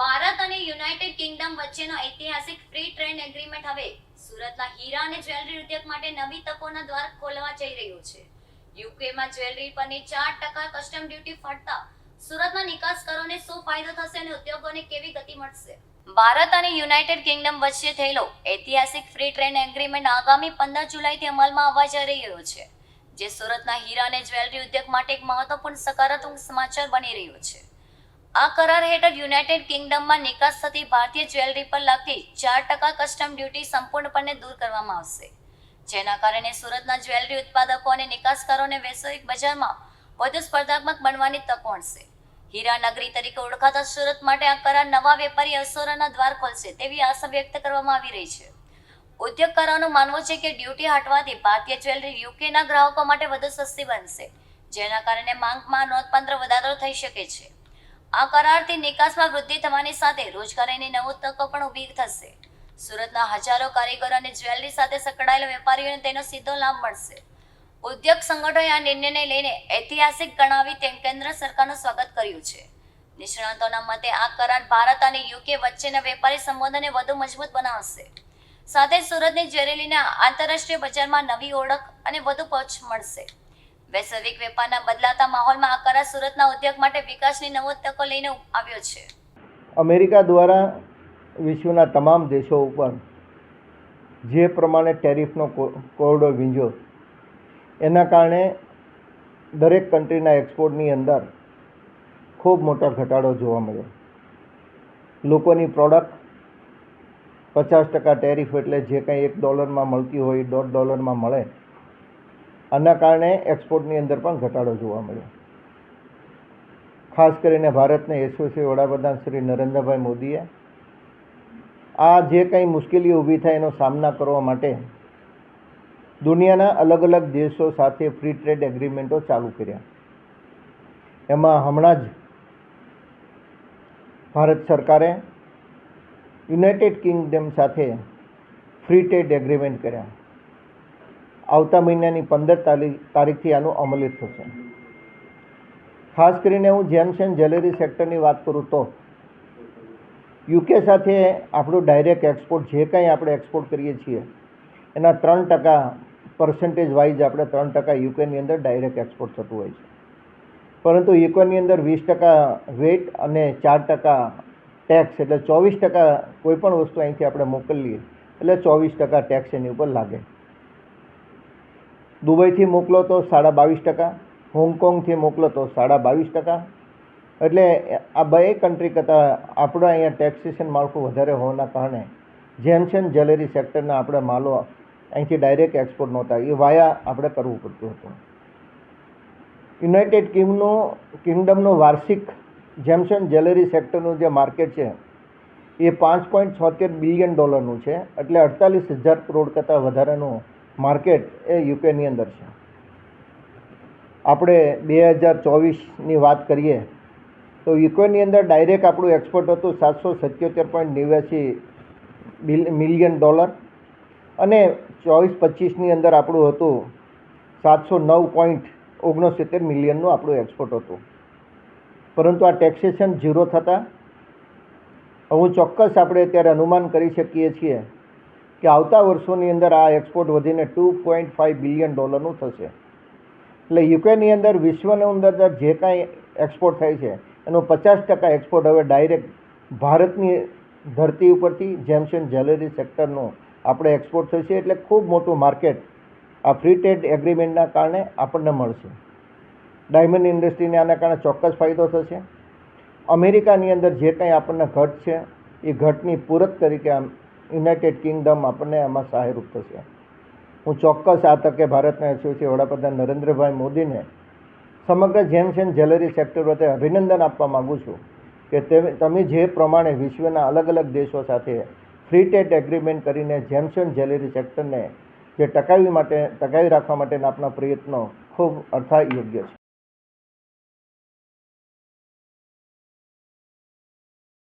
ભારત અને United Kingdom વચ્ચેનો ઐતિહાસિક ફ્રી ટ્રેડ એગ્રીમેન્ટ હવે સુરતના હીરા અને જ્વેલરી ઉદ્યોગ માટે નવી તકોના દ્વાર ખોલવા જઈ રહ્યું છે. યુકેમાં જ્વેલરી પરની 4% કસ્ટમ ડ્યુટી ફટતા સુરતના નિકાસકારોને શું ફાયદો થશે અને ઉદ્યોગોને કેવી ગતિ મળશે? ભારત અને યુનાઇટેડ કિંગડમ વચ્ચે થયેલો ઐતિહાસિક ફ્રી ટ્રેડ એગ્રીમેન્ટ આગામી 15 જુલાઈથી અમલમાં આવવા જઈ રહ્યો છે, જે સુરતના હીરા અને જ્વેલરી ઉદ્યોગ માટે એક મહત્વપૂર્ણ સકારાત્મક સમાચાર બની રહ્યો છે. આ કરાર હેઠળ યુનાઇટેડ કિંગડમમાં નિકાસ થતી ભારતીય જ્વેલરી પર લાગતી 4% કસ્ટમ ડ્યુટી સંપૂર્ણપણે દૂર કરવામાં આવશે, જેના કારણે સુરતના જ્વેલરી ઉત્પાદકો અને નિકાસકારોને વૈશ્વિક બજારમાં વધુ સ્પર્ધાત્મક બનવાની તક મળશે. હીરા નગરી તરીકે ઓળખાતા સુરત માટે આ કરાર નવા વેપારી અવસરોના દ્વાર ખોલશે તેવી આશા વ્યક્ત કરવામાં આવી રહી છે. ઉદ્યોગકારોનું માનવું છે કે ડ્યુટી હટવાથી ભારતીય જ્વેલરી યુકેના ગ્રાહકો માટે વધુ સસ્તી બનશે, જેના કારણે માંગમાં નોંધપાત્ર વધારો થઈ શકે છે. આ કરારથી નિકાસમાં વૃદ્ધિ થવાની સાથે રોજગારીની નવી તકો પણ ઊભી થશે. સુરતના હજારો કારીગરો અને જ્વેલરી સાથે સંકળાયેલા વેપારીઓને તેનો સીધો લાભ મળશે. ઉદ્યોગ સંગઠનોએ આ નિર્ણયને લઈને ઐતિહાસિક ગણાવી કેન્દ્ર સરકારનું સ્વાગત કર્યું છે. નિષ્ણાતોના મતે આ કરાર ભારત અને યુકે વચ્ચેના વેપારી સંબંધોને વધુ મજબૂત બનાવશે, સાથે જ સુરતની જ્વેલરીના આંતરરાષ્ટ્રીય બજારમાં નવી ઓળખ અને વધુ પહોંચ મળશે. વૈશ્વિક વેપારના બદલાતા માહોલમાં આ કરાર સુરતના ઉદ્યોગ માટે વિકાસની નવી તકો લઈને આવ્યો છે. અમેરિકા દ્વારા વિશ્વના તમામ દેશો ઉપર જે પ્રમાણે ટેરિફનો કોરડો વીંઝ્યો, એના કારણે દરેક કન્ટ્રીના એક્સપોર્ટની અંદર ખૂબ મોટો ઘટાડો જોવા મળ્યો. લોકોની પ્રોડક્ટ 50% ટેરિફ એટલે જે કંઈ $1 મળતી હોય $1.5 મળે. આના કારણે એક્સપોર્ટની અંદર પણ ઘટાડો જોવા મળ્યો. ખાસ કરીને ભારતના યશસ્વી વડાપ્રધાન શ્રી નરેન્દ્રભાઈ મોદીએ આ જે કંઈ મુશ્કેલીઓ ઊભી થાય એનો સામના કરવા માટે દુનિયાના અલગ અલગ દેશો સાથે ફ્રી ટ્રેડ એગ્રીમેન્ટો ચાલુ કર્યા. એમાં હમણાં જ ભારત સરકારે યુનાઇટેડ કિંગડમ સાથે ફ્રી ટ્રેડ એગ્રીમેન્ટ કર્યા. આવતા મહિનાની 15 તારીખથી આનું અમલી થશે. ખાસ કરીને હું જેમ્સ એન્ડ જ્વેલરી સેક્ટરની વાત કરું તો યુકે સાથે આપણું ડાયરેક્ટ એક્સપોર્ટ જે કંઈ આપણે એક્સપોર્ટ કરીએ છીએ એના 3% વાઇઝ આપણે 3% યુકેની અંદર ડાયરેક્ટ એક્સપોર્ટ થતું હોય છે. પરંતુ યુકેની અંદર 20% વેટ અને 4% ટેક્સ, એટલે 24% કોઈ પણ વસ્તુ અહીંથી આપણે મોકલીએ એટલે 24% ટેક્સ એની ઉપર લાગે. દુબઈથી મોકલો તો 22.5%, હોંગકોંગથી મોકલો તો 22.5%. એટલે આ બે કન્ટ્રી કરતાં આપણે અહીંયા ટેક્સેશન માળખું વધારે હોવાના કારણે જેમ્સ એન્ડ જ્વેલરી સેક્ટરના આપણે માલો અહીંથી ડાયરેક્ટ એક્સપોર્ટ નહોતા, એ વાયા આપણે કરવું પડતું હતું. યુનાઇટેડ કિંગડમનું વાર્ષિક જેમ્સ એન્ડ જ્વેલરી સેક્ટરનું જે માર્કેટ છે એ $5.76 બિલિયન છે, એટલે 48,000 કરોડ કરતાં વધારાનું માર્કેટ એ યુકેની અંદર છે. આપણે 2024ની વાત કરીએ તો યુકેની અંદર ડાયરેક્ટ આપણું એક્સપોર્ટ હતું $777.89 મિલિયન અને 24-25ની અંદર આપણું હતું 709.69 મિલિયનનું આપણું એક્સપોર્ટ હતું. પરંતુ આ ટેક્સેશન ઝીરો થતાં હું ચોક્કસ આપણે અત્યારે અનુમાન કરી શકીએ છીએ કે આવતા વર્ષોની અંદર આ એક્સપોર્ટ વધીને $2.5 બિલિયન થશે. એટલે યુકેની અંદર વિશ્વની અંદર જે કાંઈ એક્સપોર્ટ થાય છે એનો 50% એક્સપોર્ટ હવે ડાયરેક્ટ ભારતની ધરતી ઉપરથી જેમ્સ એન્ડ જ્વેલરી સેક્ટરનું આપણે એક્સપોર્ટ થશે. એટલે ખૂબ મોટું માર્કેટ આ ફ્રી ટ્રેડ એગ્રીમેન્ટના કારણે આપણને મળશે. ડાયમંડ ઇન્ડસ્ટ્રીને આના કારણે ચોક્કસ ફાયદો થશે. અમેરિકાની અંદર જે કંઈ આપણને ઘટ છે એ ઘટની પૂરક તરીકે યુનાઇટેડ કિંગડમ આપણને એમાં સહાયરૂપ થશે. હું ચોક્કસ આ તકે ભારતના યશસ્વી વડાપ્રધાન નરેન્દ્રભાઈ મોદીને સમગ્ર જેમ્સ એન્ડ જ્વેલરી સેક્ટર વચ્ચે અભિનંદન આપવા માગું છું કે તમે જે પ્રમાણે વિશ્વના અલગ અલગ દેશો સાથે ફ્રી ટ્રેડ એગ્રીમેન્ટ કરીને જેમ્સ એન્ડ જ્વેલરી સેક્ટરને જે ટકાવી રાખવા માટેના આપણા પ્રયત્નો ખૂબ અર્થાયોગ્ય છે.